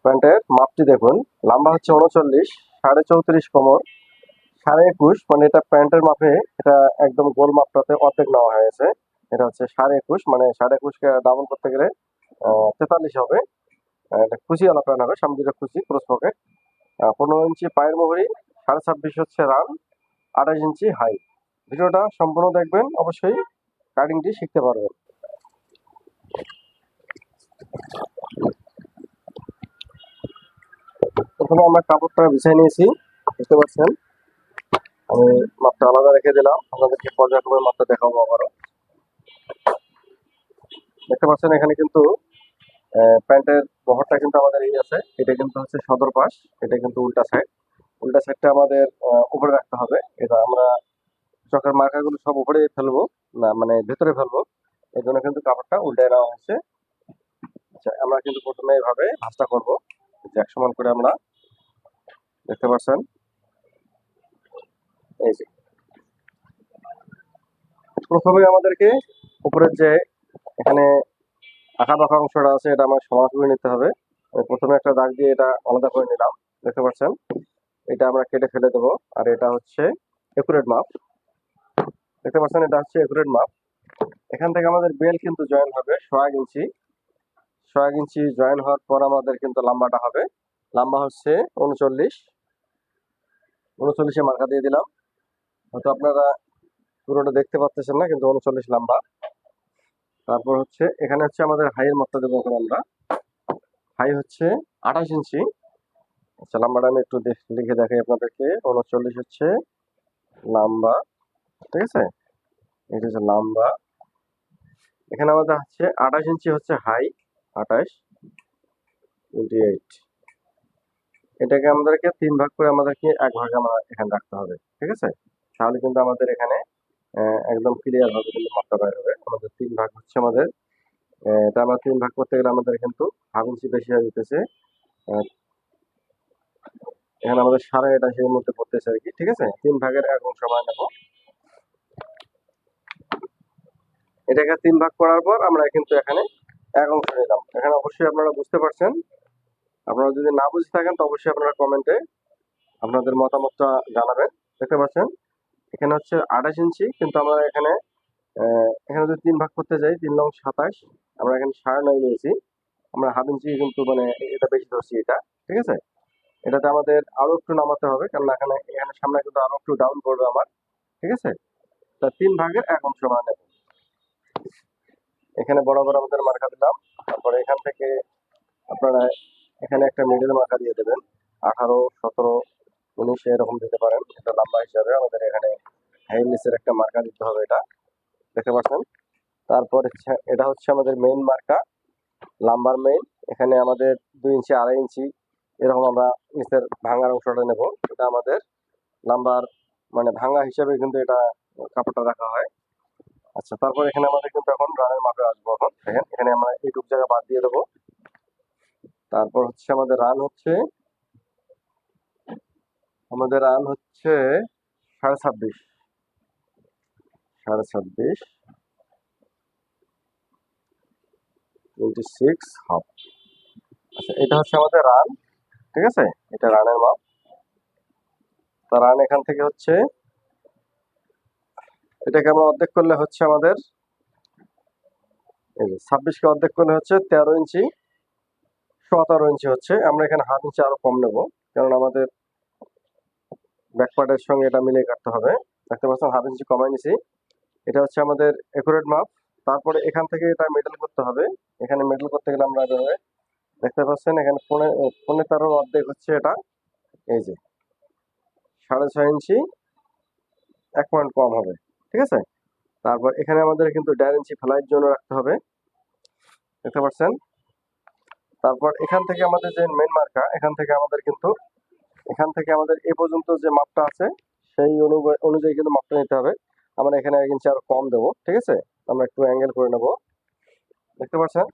প্যান্টের মাপটি দেখুন। লম্বা হচ্ছে 39, 34.5 কোমর, 21.5, মানে এটা প্যান্টের মাপে এটা একদম গোল মাপটাতে অর্ধেক নেওয়া হয়েছে। এটা হচ্ছে 21.5, মানে 21.5 কে ডাবল করতে গেলে 43 হবে। এটা কুচিওয়ালা প্যান্ট হবে, সামনে দুটো কুচি, ক্রস পকেট। 15 ইঞ্চি পায়ের মোহরি, 26.5 হচ্ছে রান, 28 ইঞ্চি হাই। ভিডিওটা সম্পূর্ণ দেখবেন, অবশ্যই কাটিংটি শিখতে পারবেন। প্রথমে আমরা কাপড়টা বিছিয়ে নিয়েছি, বুঝতে পারছেন। আমি মাপটা আলাদা রেখে দিলাম, আপনাদেরকে পর্যায়ক্রমে মাপটা দেখাবো আবারও। দেখতে পাচ্ছেন এখানে কিন্তু প্যান্টের বহরটা কিন্তু আমাদের এই আছে, এটা কিন্তু হচ্ছে সদর পাশ, এটা কিন্তু উল্টা সাইড। উল্টা সাইডটা আমাদের উপরে রাখতে হবে। এটা আমরা চকের মার্কাগুলো সব উপরে ফেলবো, না মানে ভেতরে ফেলবো, এই জন্য কিন্তু কাপড়টা উল্টায় নেওয়া হয়েছে। আচ্ছা, আমরা কিন্তু প্রথমে এইভাবে ভাঁজটা করবো, এক সমান করে আমরা, দেখতে পাচ্ছেন এই যে। প্রথমে আমাদেরকে উপরের যে এখানে আঁকা বাঁকা অংশটা আছে, এটা আমার সমান করে নিতে হবে। আমি প্রথমে একটা দাগ দিয়ে এটা আলাদা করে নিলাম, দেখতে পাচ্ছেন। এটা আমরা কেটে ফেলে দেবো। আর এটা হচ্ছে একুরেট মাপ, দেখতে পাচ্ছেন, এটা হচ্ছে একুরেট মাপ। এখান থেকে আমাদের বেল কিন্তু জয়েন হবে 1.5 ইঞ্চি। 1.5 ইঞ্চি জয়েন হওয়ার পর আমাদের কিন্তু লম্বাটা হবে, লম্বা হচ্ছে 39। 39-এ মার্কা দিয়ে দিলাম। হয়তো আপনারা পুরোটা দেখতে পাচ্ছেন না, কিন্তু 39 লম্বা। তারপর হচ্ছে এখানে হচ্ছে আমাদের হাইয়ের মাপটা দেবো এখন আমরা। হাই হচ্ছে 28 ইঞ্চি। আচ্ছা, লম্বাটা আমি একটু লিখে দেখাই আপনাদেরকে। 39 হচ্ছে লম্বা, ঠিক আছে, এটা হচ্ছে লম্বা। এখানে আমাদের হচ্ছে 28 ইঞ্চি হচ্ছে হাই, 28, 28। এটাকে আমাদেরকে 3 ভাগ করে আমাদেরকে 1 ভাগে আমরা এখানে রাখতে হবে, ঠিক আছে। তাহলে কিন্তু আমাদের এখানে একদম ক্লিয়ার ভাবে কিন্তু মাপটা বের হবে। আমাদের 3 ভাগ হচ্ছে আমাদের, এটা আমরা 3 ভাগ করতে গেলে আমাদের কিন্তু 1/2 ইঞ্চি বেশি হয়ে যেতেছে। এখানে আমাদের 28.5-এর মধ্যে পড়তেছে আর কি, ঠিক আছে। 3 ভাগের 1 অংশ আমরা নেবো। এটাকে 3 ভাগ করার পর আমরা কিন্তু এখানে 1 অংশ নিলাম। এখানে অবশ্যই আপনারা বুঝতে পারছেন। আপনারা যদি না বুঝে থাকেন তো অবশ্যই আপনারা কমেন্টে আপনাদের মতামতটা জানাবেন। দেখতে পাচ্ছেন এখানে হচ্ছে 28 ইঞ্চি, কিন্তু আমরা এখানে এখানে যদি 3 ভাগ করতে যাই, 3 লং 27, আমরা এখানে 9.5 নিয়েছি। আমরা 1/2 ইঞ্চি কিন্তু মানে এটা বেশি ধরছি এটা, ঠিক আছে। এটাতে আমাদের আরো একটু নামাতে হবে, কারণ এখানে এখানে সামনে কিন্তু আরো একটু ডাউন করবে আমার, ঠিক আছে। তা 3 ভাগের 1 অংশ আমরা নেব। এখানে বরাবর আমাদের মার্কা দিলাম। তারপরে এখান থেকে আপনারা এখানে একটা মিডল মার্কা দিয়ে দেবেন, 18, 17, 19 এরকম দিতে পারেন। এটা লম্বা হিসাবে আমাদের এখানে হাই নিচের একটা মার্কা দিতে হবে, এটা দেখতে পাচ্ছেন। তারপর এটা হচ্ছে আমাদের মেইন মার্কা, লাম্বার মেইন। এখানে আমাদের 2 ইঞ্চি, 2.5 ইঞ্চি এরকম আমরা নিচের ভাঙার অংশটা নেব। এটা আমাদের লাম্বার মানে ভাঙা হিসাবে কিন্তু এটা কাপড়টা রাখা হয়। আচ্ছা, তারপর এখানে আমাদের কিন্তু এখন রানের মাপে আসবো। এখন দেখেন এখানে আমরা এইটুক জায়গা বাদ দিয়ে দেবো। তারপর হচ্ছে আমাদের রান হচ্ছে 26.5, 26.5, 26.5। আচ্ছা, এটা হচ্ছে আমাদের রান, ঠিক আছে। এটা রানের মাপ। তা রান এখান থেকে হচ্ছে, এটাকে আমরা অর্ধেক করলে হচ্ছে আমাদের এই যে 26-কে অর্ধেক করলে হচ্ছে 13 ইঞ্চি, 17 ইঞ্চি হচ্ছে। আমরা এখানে 1/2 ইঞ্চি আরো কম নেব, কারণ আমাদের ব্যাকপার্টের সঙ্গে এটা মিলিয়ে কাটতে হবে। দেখতে পাচ্ছেন 1/2 ইঞ্চি কমাই নিছি। এটা হচ্ছে আমাদের একুরেট মাপ। তারপরে এখান থেকে এটা মিডল করতে হবে। এখানে মিডল করতে গেলে আমরা এভাবে, দেখতে পাচ্ছেন এখানে 15 অর্ধেক হচ্ছে এটা, এই যে 6.5 ইঞ্চি, 1 পয়েন্ট কম হবে, ঠিক আছে। তারপর এখানে আমাদের কিন্তু 1.5 ইঞ্চি ফ্লাইয়ের জন্য রাখতে হবে, দেখতে পাচ্ছেন। তারপর এখান থেকে আমাদের যে মেন মার্কা, এখান থেকে আমাদের কিন্তু এখান থেকে আমাদের এ পর্যন্ত যে মাপটা আছে সেই অনুযায়ী কিন্তু মাপটা নিতে হবে। আমরা এখানে 1 ইঞ্চি আরো কম দেবো, ঠিক আছে। আমরা একটু অ্যাঙ্গেল করে নেব, দেখতে পাচ্ছেন।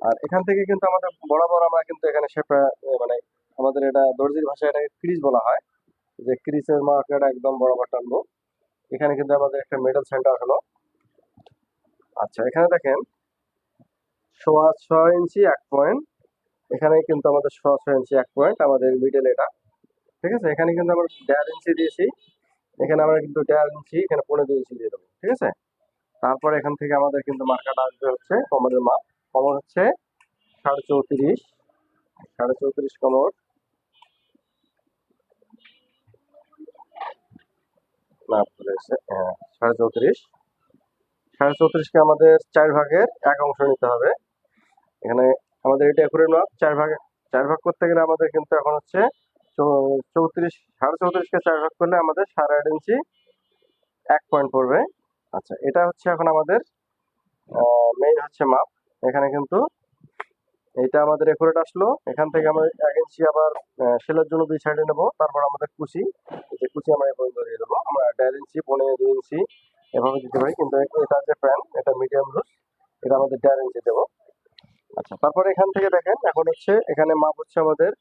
আর এখান থেকে কিন্তু আমাদের বরাবর আমরা কিন্তু এখানে শেপটা মানে আমাদের এটা দর্জির ভাষায় এটাকে ক্রিজ বলা হয়, যে ক্রিজের মার্কাটা একদম বরাবর টানবো। এখানে কিন্তু আমাদের একটা মিডল সেন্টার হলো। আচ্ছা, এখানে দেখেন 6.5 ইঞ্চি, 1 পয়েন্ট এখানে কিন্তু আমাদের 6 ইঞ্চি 1 পয়েন্ট আমাদের মিডল এটা, ঠিক আছে। এখানে কিন্তু আমরা 1.5 ইঞ্চি দিয়েছি, এখানে আমরা কিন্তু 1.5 ইঞ্চি, এখানে 2.5 ইঞ্চি দিয়ে দেবো, ঠিক আছে। তারপর এখান থেকে আমাদের কিন্তু মার্কাটা আসবে হচ্ছে কমরের মাপ। কমর হচ্ছে 34.5, 34.5 কমর। না ভুল হয়েছে, হ্যাঁ 34.5। 34.5কে আমাদের 4 ভাগের 1 অংশ নিতে হবে। এখানে আমাদের এটা একুরেট মাপ, 4 ভাগ করতে গেলে আমাদের কিন্তু এখন হচ্ছে 34, 34.5কে 4 ভাগ করলে আমাদের 8.5 ইঞ্চি 1 পয়েন্ট পড়বে। আচ্ছা, এটা হচ্ছে এখন আমাদের মেইন হচ্ছে মাপ। এখানে কিন্তু এটা আমাদের একুরেট আসলো। এখান থেকে আমরা 1 ইঞ্চি আবার সেলের জন্য 2 সাইডে নেবো। তারপর আমাদের কুচি, এই যে কুচি আমরা এই পর্যন্ত দিয়ে দেবো। আমরা 1.5 ইঞ্চি, 2.5 ইঞ্চি এভাবে দিতে পারি, কিন্তু এটা যে প্যান, এটা মিডিয়াম লুজ, এটা আমাদের 1.5 ইঞ্চি দেবো। আচ্ছা, তারপরে এখান থেকে দেখেন এখন হচ্ছে এখানে মাপ হচ্ছে আমাদের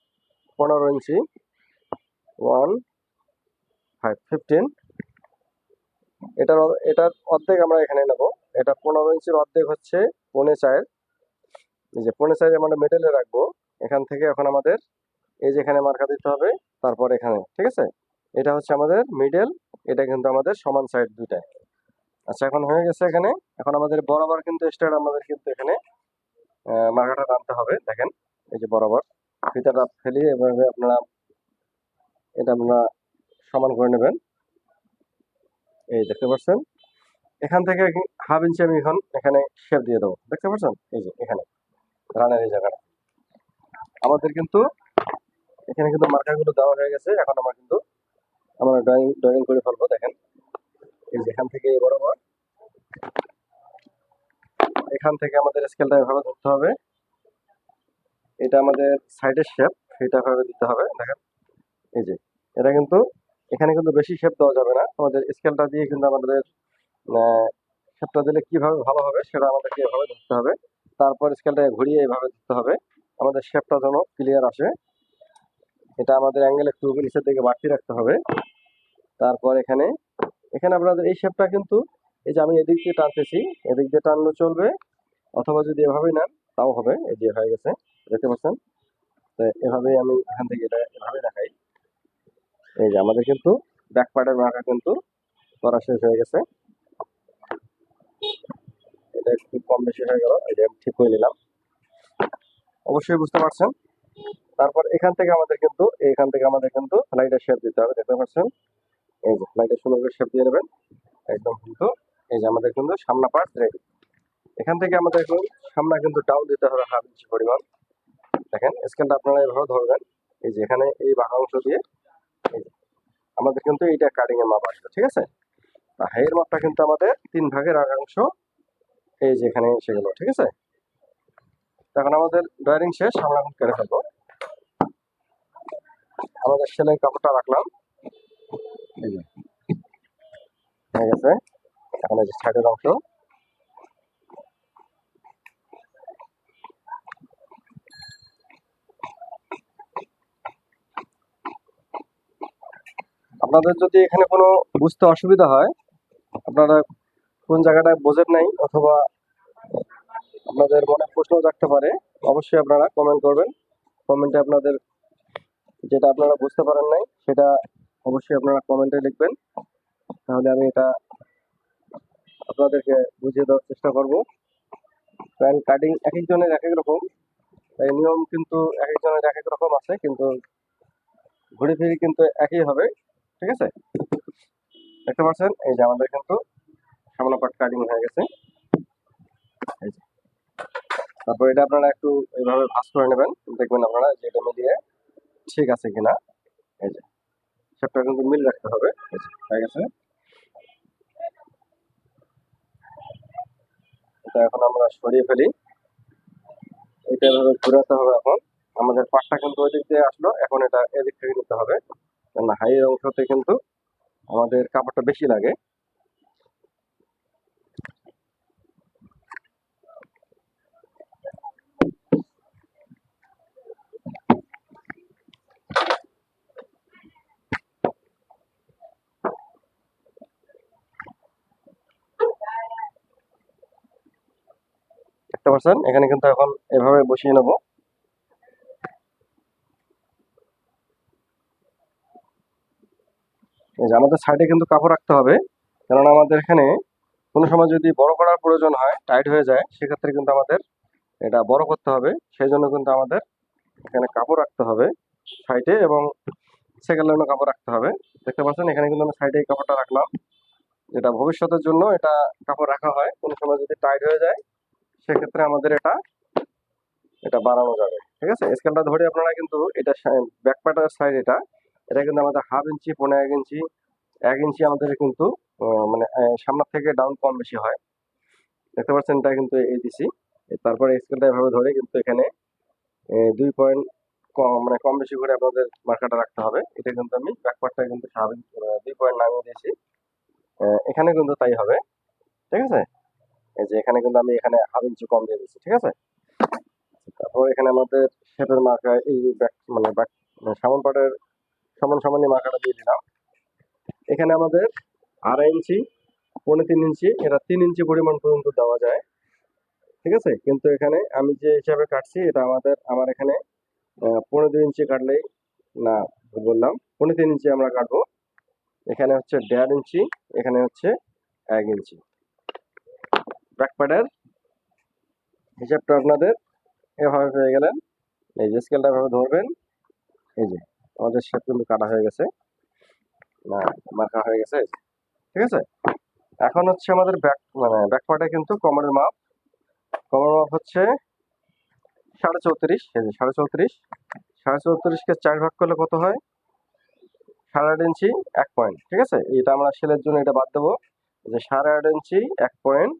15 ইঞ্চি, 1 5 15। এটার অর্ধেক আমরা এখানে নেব। এটা 15 ইঞ্চির অর্ধেক হচ্ছে 4.5। এই যে 4.5 আমরা মেটেলে রাখবো। এখান থেকে এখন আমাদের এই যে এখানে মার্কা দিতে হবে, তারপর এখানে, ঠিক আছে। এটা হচ্ছে আমাদের মিডল, এটা কিন্তু আমাদের সমান সাইড দুইটায়। আচ্ছা, এখন হয়ে গেছে এখানে। এখন আমাদের বরাবর কিন্তু স্টার্ট আমাদের কিন্তু এখানে মার্কাটা টানতে হবে। দেখেন এই যে বরাবর ফিতাটা ফেলিয়ে এভাবে আপনারা এটা আপনারা সমান করে নেবেন। এই দেখতে পাচ্ছেন, এখান থেকে 1/2 ইঞ্চি আমি এখন এখানে শেপ দিয়ে দেবো, দেখতে পাচ্ছেন। এই যে এখানে রানের এই জায়গাটা আমাদের কিন্তু এখানে কিন্তু মার্কারগুলো দেওয়া হয়ে গেছে। এখন আমরা ড্রয়িং করে ফেলবো। দেখেন এই যে এখান থেকে বরাবর, এখান থেকে আমাদের স্কেলটা এভাবে ধরতে হবে। এটা আমাদের সাইডের শেপ, এটা ভাবে দিতে হবে। দেখেন এই যে এটা কিন্তু এখানে কিন্তু বেশি শেপ দেওয়া যাবে না। আমাদের স্কেলটা দিয়ে কিন্তু আমাদের শেপটা দিলে কিভাবে ভালো হবে সেটা আমাদেরকে এভাবে ধরতে হবে। তারপর স্কেলটা ঘুরিয়ে এইভাবে ধরতে হবে, আমাদের শেপটা যেন ক্লিয়ার আসে। এটা আমাদের অ্যাঙ্গেল একটু নিচের দিকে বাড়তি রাখতে হবে। তারপর এখানে এখানে আপনাদের এই শেপটা কিন্তু এই যে আমি এদিক দিয়ে টানতেছি, এদিক দিয়ে টানলে চলবে, অথবা যদি এভাবেই নেন তাও হবে। এই যে হয়ে গেছে, দেখতে পাচ্ছেন। তো এভাবেই আমি এখান থেকে এটা এভাবে দেখাই। এই যে আমাদের কিন্তু ব্যাক পার্টের মার্কা কিন্তু করা শেষ হয়ে গেছে। এটা একটু কম বেশি হয়ে গেল, এটা আমি ঠিক করে নিলাম। অবশ্যই বুঝতে পারছেন। তারপর এখান থেকে আমাদের কিন্তু ফ্লাইটের শেপ দিতে হবে, দেখতে পাচ্ছেন। এই যে ফ্লাইটের সুন্দর করে শেপ দিয়ে নেবেন একদম কিন্তু। এই যে আমাদের কিন্তু সামনা পার্ট রেডি। এখান থেকে আমাদের এখন সামনা কিন্তু ডাউন দিতে হবে 1/2 ইঞ্চি পরিমাণ। দেখেন স্কেলটা আপনারা এভাবে ধরবেন। এই যে এখানে এই বাঁকা অংশ দিয়ে এই যে আমাদের কিন্তু এইটা কাটিং এর মাপ আসবে, ঠিক আছে। হাইয়ের মাপটা কিন্তু আমাদের 3 ভাগের 1 অংশ এই যে এখানে এসে গেল, ঠিক আছে। এখন আমাদের ড্রয়িং শেষ, আমরা এখন কেটে ফেলবো। আমাদের সেলাই কাপড়টা রাখলাম, এই যে হয়ে গেছে। এখন এই যে সাইডের অংশ, আপনাদের যদি এখানে কোনো বুঝতে অসুবিধা হয়, আপনারা কোন জায়গাটায় বোঝেন নাই অথবা আপনাদের মনে প্রশ্ন জাগতে পারে, অবশ্যই আপনারা কমেন্ট করবেন। কমেন্টে আপনাদের যেটা আপনারা বুঝতে পারেন নাই সেটা অবশ্যই আপনারা কমেন্টে লিখবেন, তাহলে আমি এটা আপনাদেরকে বুঝিয়ে দেওয়ার চেষ্টা করব। প্যান্ট কাটিং এক একজনের এক এক রকম, তাই নিয়ম কিন্তু এক একজনের এক এক রকম আছে, কিন্তু ঘুরে ফিরে কিন্তু একই হবে, ঠিক আছে। দেখতে পাচ্ছেন এই যে আমাদের কিন্তু সামনে পাট কাটিং হয়ে গেছে। এই যে তারপর এটা আপনারা একটু এইভাবে ভাঁজ করে নেবেন, দেখবেন আপনারা যে এটা মিলিয়ে ঠিক আছে কিনা। এই যে শেপটা কিন্তু মিল রাখতে হবে। এই যে হয়ে গেছে। এটা এখন আমরা সরিয়ে ফেলি, এটা এভাবে ঘুরাতে হবে। এখন আমাদের পাটটা কিন্তু ওই দিক দিয়ে আসলো, এখন এটা এদিক থেকে নিতে হবে, কারণ হাই অংশতে কিন্তু আমাদের কাপড়টা বেশি লাগে। দেখতে পাচ্ছেন এখানে কিন্তু এখন এভাবে বসিয়ে নেব। এই যে আমাদের সাইডে কিন্তু কাপড় রাখতে হবে, কারণ আমাদের এখানে কোনো সময় যদি বড় করার প্রয়োজন হয়, টাইট হয়ে যায়, সেক্ষেত্রে কিন্তু আমাদের এটা বড় করতে হবে। সেই জন্য কিন্তু আমাদের এখানে কাপড় রাখতে হবে সাইডে, এবং সেকেন্ড লাইনও কাপড় রাখতে হবে। দেখতে পাচ্ছেন এখানে কিন্তু আমি সাইডে এই কাপড়টা রাখলাম, যেটা ভবিষ্যতের জন্য এটা কাপড় রাখা হয়। কোনো সময় যদি টাইট হয়ে যায়, সেক্ষেত্রে আমাদের এটা এটা বাড়ানো যাবে। ঠিক আছে, স্কেলটা ধরে আপনারা কিন্তু এটা ব্যাক পার্টের সাইড, এটা এটা কিন্তু আমাদের হাফ ইঞ্চি, 1.5 ইঞ্চি, 1 ইঞ্চি আমাদের কিন্তু মানে সামনের থেকে ডাউন কম বেশি হয়। দেখতে পাচ্ছেন এটা কিন্তু এই দিছি। তারপরে স্কেলটা এভাবে ধরে কিন্তু এখানে 2 পয়েন্ট কম, মানে কম বেশি করে আপনাদের মার্কারটা রাখতে হবে। এটা কিন্তু আমি ব্যাক পার্টটা কিন্তু 2 পয়েন্ট নামিয়ে দিয়েছি। এখানে কিন্তু তাই হবে। ঠিক আছে, এই যে এখানে কিন্তু আমি এখানে হাফ ইঞ্চি কম দিয়ে দিচ্ছি। ঠিক আছে, তারপর এখানে আমাদের শেপের মার্কার, এই ব্যাক মানে ব্যাক সামন পার্টের সমান সমানই মার্কারটা দিয়ে দিলাম। এখানে আমাদের 2.5 ইঞ্চি, 3.25 ইঞ্চি, এটা 3 ইঞ্চি পরিমাণ পর্যন্ত দেওয়া যায়। ঠিক আছে, কিন্তু এখানে আমি যে হিসাবে কাটছি, এটা আমার এখানে 2.5 ইঞ্চি কাটলেই, না ভুল বললাম, 3.25 ইঞ্চি আমরা কাটবো। এখানে হচ্ছে 1.5 ইঞ্চি, এখানে হচ্ছে 1 ইঞ্চি। ব্যাক পার্টের হিসাবটা আপনাদের এভাবে পেয়ে গেলেন। এই যে স্কেলটা এভাবে ধরবেন। এই যে আমাদের শেপ কিন্তু কাটা হয়ে গেছে, না মার্কা হয়ে গেছে। ঠিক আছে, এখন হচ্ছে আমাদের ব্যাক পার্টে কিন্তু কোমরের মাপ। কোমরের মাপ হচ্ছে 34.5। এই যে 34.5, 34.5কে 4 ভাগ করলে কত হয়? 8.5 ইঞ্চি 1 পয়েন্ট। ঠিক আছে, এটা আমরা সেলের জন্য এটা বাদ দেবো, যে 8.5 ইঞ্চি 1 পয়েন্ট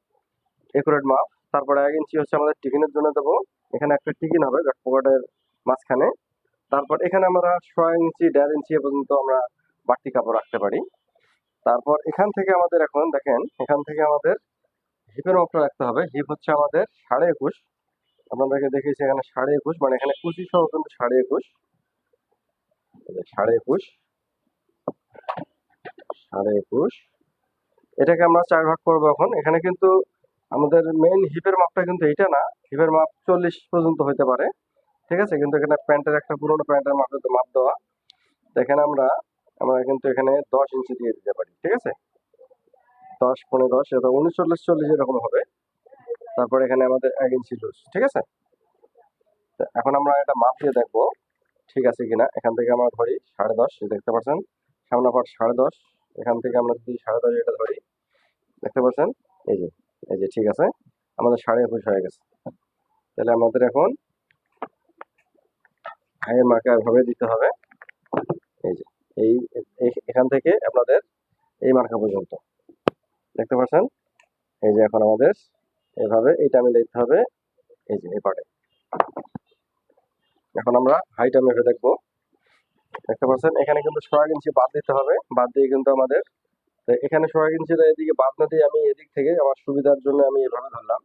একুরেট মাপ। তারপরে 1 ইঞ্চি হচ্ছে আমাদের টিফিনের জন্য দেবো, এখানে একটা টিফিন হবে ব্যাক পকেটের মাঝখানে। তারপর এখানে আমরা 6 ইঞ্চি 1.5 ইঞ্চি পর্যন্ত আমরা বাড়তি কাপড় রাখতে পারি। তারপর এখান থেকে আমাদের, এখন দেখেন এখান থেকে আমাদের হিপের মাপটা রাখতে হবে। হিপ হচ্ছে আমাদের 21.5। আপনাদেরকে দেখিয়েছি এখানে 21.5, মানে এখানে কুচি সহ কিন্তু 21.5, 21.5, 21.5। এটাকে আমরা 4 ভাগ করবো। এখন এখানে কিন্তু আমাদের মেইন হিপের মাপটা কিন্তু এইটা না, হিপের মাপ 40 পর্যন্ত হইতে পারে। ঠিক আছে, কিন্তু এখানে প্যান্টের একটা পুরোনো প্যান্টের মাপ দেওয়া। এখানে আমরা আমরা কিন্তু এখানে 10 ইঞ্চি দিয়ে দিতে পারি। ঠিক আছে, 10, 15, 10, এটা 19, 40, 40 এরকম হবে। তারপর এখানে আমাদের 1 ইঞ্চি লুজ। ঠিক আছে, এখন আমরা এটা মাপ দিয়ে দেখবো ঠিক আছে কিনা। এখান থেকে আমরা ধরি 10.5, দেখতে পাচ্ছেন সামনে পাট 10.5। এখান থেকে আমরা যদি 10.5 এটা ধরি, দেখতে পাচ্ছেন এই যে, এই যে ঠিক আছে, আমাদের 21.5 হয়ে গেছে। তাহলে আমাদের এখন হাইয়ের মার্কার ভাবে দিতে হবে। এই যে এখান থেকে আপনাদের এই মার্কা পর্যন্ত, দেখতে পাচ্ছেন। এই যে এখন আমাদের এভাবে এইটা মিলে দিতে হবে, এই যে এই পার্টে। এখন আমরা হাইটা মেপে দেখবো। দেখতে পাচ্ছেন এখানে কিন্তু 1.5 ইঞ্চি বাদ দিতে হবে। বাদ দিয়ে কিন্তু আমাদের এখানে 1.5 ইঞ্চির এদিকে বাদ না দিয়ে আমি এদিক থেকে আমার সুবিধার জন্য আমি এভাবে ধরলাম।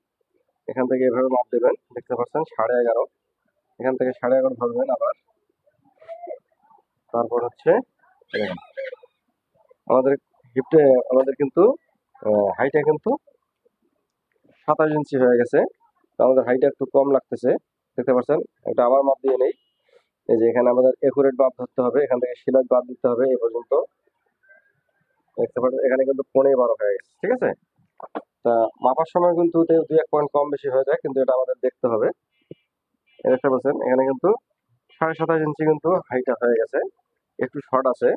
এখান থেকে এভাবে মাপ দেবেন। দেখতে পাচ্ছেন 11.5, এখান থেকে 11.5 ধরবেন আবার। তারপর হচ্ছে আমাদের হিপটে আমাদের কিন্তু হাইটা কিন্তু 27 ইঞ্চি হয়ে গেছে। তো আমাদের হাইটা একটু কম লাগতেছে, দেখতে পাচ্ছেন। এটা আবার মাপ দিয়ে নেই। এই যে এখানে আমাদের একুরেট মাপ ধরতে হবে, এখান থেকে সিলাজ বাদ দিতে হবে এই পর্যন্ত। দেখতে পাচ্ছেন এখানে কিন্তু 15.12 হয়ে গেছে। ঠিক আছে, তা মাপার সময় কিন্তু 2-1 পয়েন্ট কম বেশি হয়ে যায়, কিন্তু এটা আমাদের দেখতে হবে। দেখতে পাচ্ছেন এখানে কিন্তু 27.5 ইঞ্চি কিন্তু হাইটা হয়ে গেছে, একটু শর্ট আছে।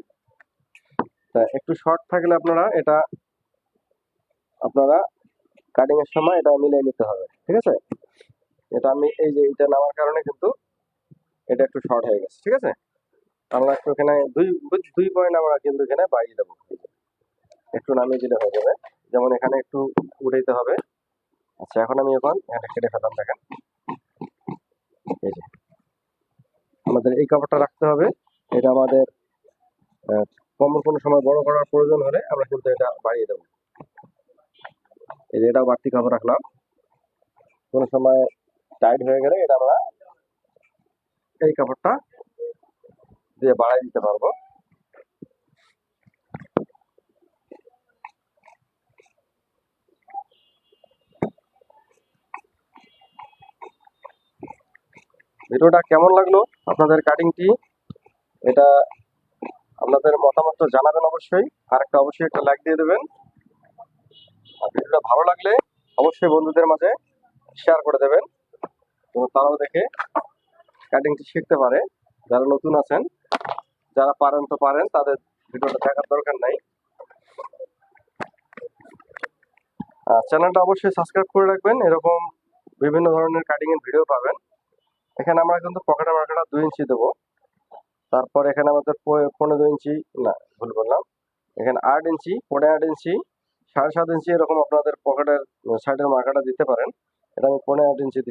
তা একটু শর্ট থাকলে আপনারা কাটিং এর সময় এটা মিলিয়ে নিতে হবে। ঠিক আছে, এটা আমি এই যে এটা নামার কারণে কিন্তু এটা একটু শর্ট হয়ে গেছে। ঠিক আছে, আমরা একটু এখানে 2 পয়েন্ট আমরা কিন্তু এখানে বাড়িয়ে দেবো, একটু নামিয়ে দিলে হয়ে যাবে। যেমন এখানে একটু উঠাইতে হবে। আচ্ছা, এখন এখানে কেটে ফেলাম। দেখেন এই যে আমাদের এই কাপড়টা রাখতে হবে। এটা আমাদের কোনো সময় বড় করার প্রয়োজন হলে আমরা কিন্তু এটা বাড়িয়ে দেবো। এই যে এটাও বাড়তি কাপড় রাখলাম, কোনো সময় টাইট হয়ে গেলে এটা আমরা এই কাপড়টা দিয়ে বাড়াই দিতে পারবো। ভিডিওটা কেমন লাগলো আপনাদের কাটিংটি, এটা আপনাদের মতামত জানাবেন অবশ্যই, আর অবশ্যই একটা লাইক দিয়ে দেবেন। আর ভিডিওটা ভালো লাগলে অবশ্যই বন্ধুদের মাঝে শেয়ার করে দেবেন, তো তারাও দেখে কাটিংটি শিখতে পারে। যারা নতুন আছেন, যারা পারেন তো পারেন, তাদের ভিডিওটা দেখার দরকার নাই। চ্যানেলটা অবশ্যই সাবস্ক্রাইব করে রাখবেন, এরকম বিভিন্ন ধরনের কাটিং এর ভিডিও পাবেন। এখানে আমরা কিন্তু পকেটের মার্কাটা 2 ইঞ্চি দেবো। তারপর এখানে আমাদের 15 ইঞ্চি, না ভুল বললাম, এখানে 8 ইঞ্চি, 8.5 ইঞ্চি, 7.5 ইঞ্চি, এরকম আপনাদের পকেটের সাইডের মার্কাটা দিতে পারেন। এটা আমি 8.5 ইঞ্চি দিচ্ছি।